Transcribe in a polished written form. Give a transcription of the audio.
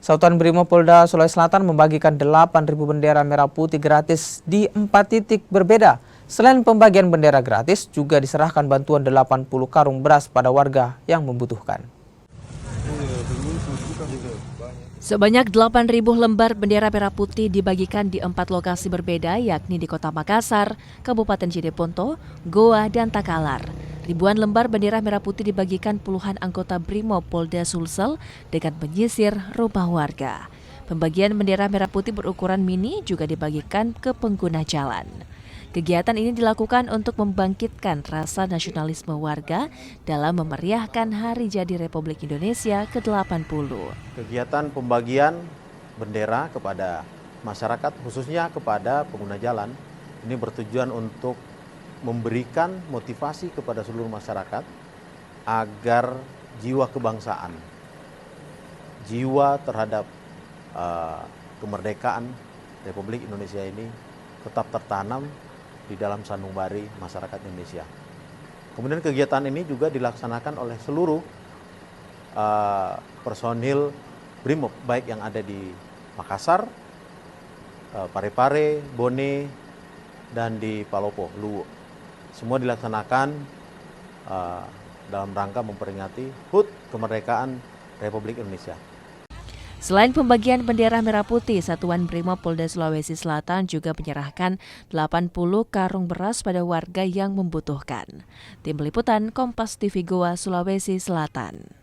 Satuan Brimopolda Sulawesi Selatan membagikan 8.000 bendera merah putih gratis di 4 titik berbeda. Selain pembagian bendera gratis, juga diserahkan bantuan 80 karung beras pada warga yang membutuhkan. Sebanyak 8.000 lembar bendera merah putih dibagikan di 4 lokasi berbeda, yakni di Kota Makassar, Kabupaten Jeneponto, Goa, dan Takalar. Ribuan lembar bendera merah putih dibagikan puluhan anggota Brimopolda Sulsel dengan menyisir rumah warga. Pembagian bendera merah putih berukuran mini juga dibagikan ke pengguna jalan. Kegiatan ini dilakukan untuk membangkitkan rasa nasionalisme warga dalam memeriahkan Hari Jadi Republik Indonesia ke-80. Kegiatan pembagian bendera kepada masyarakat, khususnya kepada pengguna jalan, ini bertujuan untuk memberikan motivasi kepada seluruh masyarakat agar jiwa kebangsaan, jiwa terhadap kemerdekaan Republik Indonesia ini tetap tertanam di dalam sanubari masyarakat Indonesia. Kemudian kegiatan ini juga dilaksanakan oleh seluruh personil Brimob, baik yang ada di Makassar, Parepare, Bone, dan di Palopo, Luwu. Semua dilaksanakan dalam rangka memperingati HUT kemerdekaan Republik Indonesia. Selain pembagian bendera merah putih, Satuan Brimopolda Sulawesi Selatan juga menyerahkan 80 karung beras pada warga yang membutuhkan. Tim Liputan Kompas TV Goa, Sulawesi Selatan.